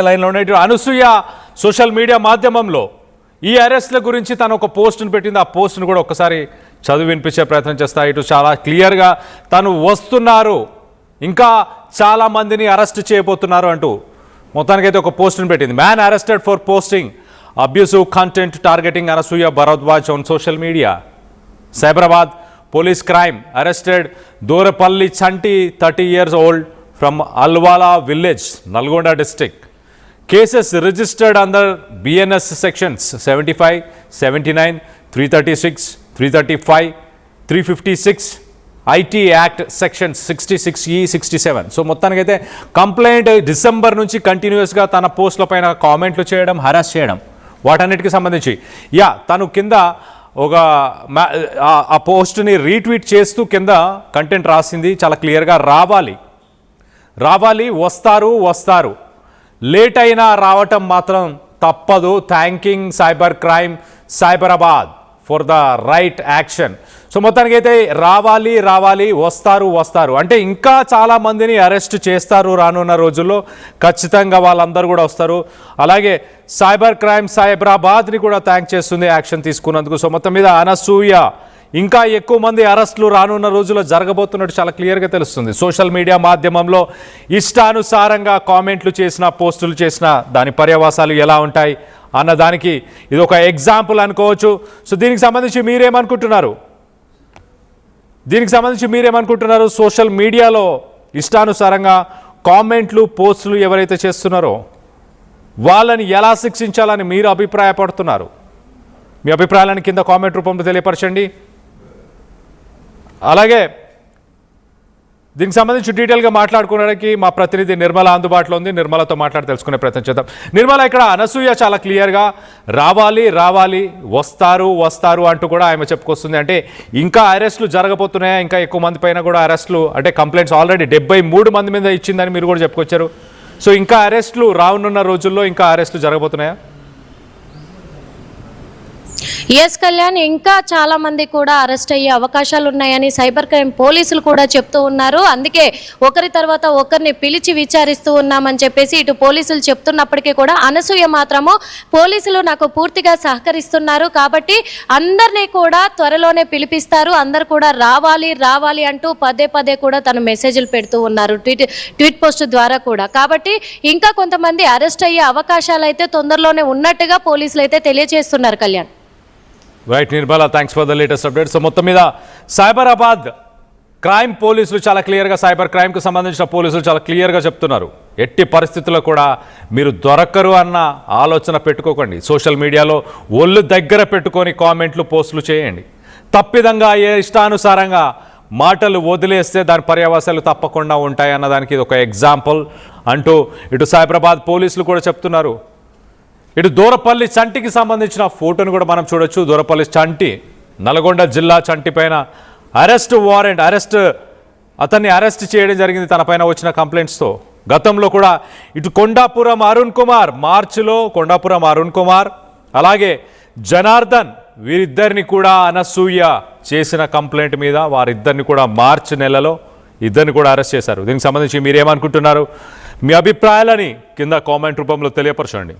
లైన్లో ఉన్న Anasuya social media మాధ్యమంలో ఈ అరెస్ట్ల గురించి తను ఒక పోస్ట్ను పెట్టింది. ఆ పోస్ట్ను కూడా ఒకసారి చదివి వినిపించే ప్రయత్నం చేస్తా. ఇటు చాలా క్లియర్గా తను వస్తున్నారు, ఇంకా చాలా మందిని అరెస్ట్ చేయబోతున్నారు అంటూ మొత్తానికైతే ఒక పోస్ట్ను పెట్టింది. Man arrested for posting abusive content targeting Anasuya Bharadwaj on social media. Cyberabad police crime arrested Dorapalli Chanti 30 years old from Alwala village, Nalgonda district. Cases registered under BNS sections 75, 79, 336, 335, 356, IT Act sections 66E, 67. So మొత్తానికి అయితే complaint December నుంచి కంటిన్యూస్గా తన పోస్టుల పైన కామెంట్లు చేయడం, harass చేయడం, వాటన్నిటికి సంబంధించి తను కింద ఒక ఆ పోస్ట్ని రీట్వీట్ చేస్తూ కింద కంటెంట్ రాసింది చాలా క్లియర్గా. రావాలి వస్తారు లేట్ అయినా రావటం మాత్రం తప్పదు. Thanking cyber crime Cyberabad for the right action. So మొత్తానికైతే రావాలి వస్తారు అంటే ఇంకా చాలా మందిని అరెస్ట్ చేస్తారు రానున్న రోజుల్లో. ఖచ్చితంగా వాళ్ళందరూ కూడా వస్తారు. అలాగే సైబర్ క్రైమ్ సైబరాబాద్ని కూడా థ్యాంక్ చేస్తుంది యాక్షన్ తీసుకున్నందుకు. సో మొత్తం మీద అనసూయ ఇంకా ఎక్కువ మంది అరెస్టులు రానున్న రోజుల్లో జరగబోతున్నట్టు చాలా క్లియర్గా తెలుస్తుంది. సోషల్ మీడియా మాధ్యమంలో ఇష్టానుసారంగా కామెంట్లు చేసిన, పోస్టులు చేసిన దాని పర్యవసాలు ఎలా ఉంటాయి అన్న దానికి ఇది ఒక ఎగ్జాంపుల్ అనుకోవచ్చు. సో దీనికి సంబంధించి మీరేమనుకుంటున్నారు? సోషల్ మీడియాలో ఇష్టానుసారంగా కామెంట్లు, పోస్టులు ఎవరైతే చేస్తున్నారో వాళ్ళని ఎలా శిక్షించాలని మీరు అభిప్రాయపడుతున్నారు? మీ అభిప్రాయాలను కింద కామెంట్ రూపంలో తెలియపరచండి. అలాగే దీనికి సంబంధించి డీటెయిల్గా మాట్లాడుకోవడానికి మా ప్రతినిధి నిర్మల అందుబాటులో ఉంది. నిర్మలతో మాట్లాడి తెలుసుకునే ప్రయత్నం చేద్దాం. నిర్మల, ఇక్కడ అనసూయ చాలా క్లియర్గా రావాలి వస్తారు అంటూ కూడా ఆమె చెప్పుకొస్తుంది. అంటే ఇంకా అరెస్టులు జరగబోతున్నాయా? ఇంకా ఎక్కువ మంది పైన కూడా అరెస్టులు, అంటే కంప్లైంట్స్ ఆల్రెడీ 73 మంది మీద ఇచ్చిందని మీరు కూడా చెప్పుకొచ్చారు. సో ఇంకా అరెస్టులు రానున్న రోజుల్లో ఇంకా అరెస్టులు జరగబోతున్నాయా? ఎస్ కళ్యాణ్, ఇంకా చాలా మంది కూడా అరెస్ట్ అయ్యే అవకాశాలు ఉన్నాయని సైబర్ క్రైమ్ పోలీసులు కూడా చెప్తూ ఉన్నారు. అందుకే ఒకరి తర్వాత ఒకరిని పిలిచి విచారిస్తూ ఉన్నామని చెప్పేసి ఇటు పోలీసులు చెప్తున్నప్పటికీ కూడా అనసూయ మాత్రము పోలీసులు నాకు పూర్తిగా సహకరిస్తున్నారు కాబట్టి అందరినీ కూడా త్వరలోనే పిలిపిస్తారు, అందరు కూడా రావాలి అంటూ పదే కూడా తను మెసేజ్లు పెడుతూ ఉన్నారు ట్వీట్ పోస్ట్ ద్వారా కూడా. కాబట్టి ఇంకా కొంతమంది అరెస్ట్ అయ్యే అవకాశాలు అయితే తొందరలోనే ఉన్నట్టుగా పోలీసులు అయితే తెలియజేస్తున్నారు. Kalyan, right Nirmala, thanks for the latest update. So మొత్తం మీద సైబరాబాద్ క్రైమ్ పోలీసులు చాలా క్లియర్గా, సైబర్ క్రైమ్కి సంబంధించిన పోలీసులు చాలా క్లియర్గా చెప్తున్నారు, ఎట్టి పరిస్థితుల్లో కూడా మీరు దొరకరు అన్న ఆలోచన పెట్టుకోకండి. సోషల్ మీడియాలో ఒళ్ళు దగ్గర పెట్టుకొని కామెంట్లు, పోస్టులు చేయండి. తప్పిదంగా ఇష్టానుసారంగా మాటలు వదిలేస్తే దాని పర్యవసాలు తప్పకుండా ఉంటాయి అన్నదానికి ఇది ఒక ఎగ్జాంపుల్ అంటూ ఇటు సైబరాబాద్ పోలీసులు కూడా చెప్తున్నారు. ఇటు దూరపల్లి చంటికి సంబంధించిన ఫోటోను కూడా మనం చూడొచ్చు. దూరపల్లి చంటి, నల్గొండ జిల్లా చంటి పైన అతన్ని అరెస్ట్ చేయడం జరిగింది తన పైన వచ్చిన కంప్లైంట్స్తో. గతంలో కూడా ఇటు కొండాపురం అరుణ్ కుమార్, మార్చిలో కొండాపురం అరుణ్ కుమార్ అలాగే జనార్దన్, వీరిద్దరిని కూడా అనసూయ చేసిన కంప్లైంట్ మీద వారిద్దరిని కూడా మార్చి నెలలో ఇద్దరిని కూడా అరెస్ట్ చేశారు. దీనికి సంబంధించి మీరేమనుకుంటున్నారు? మీ అభిప్రాయాలని కింద కామెంట్ రూపంలో తెలియపరచండి.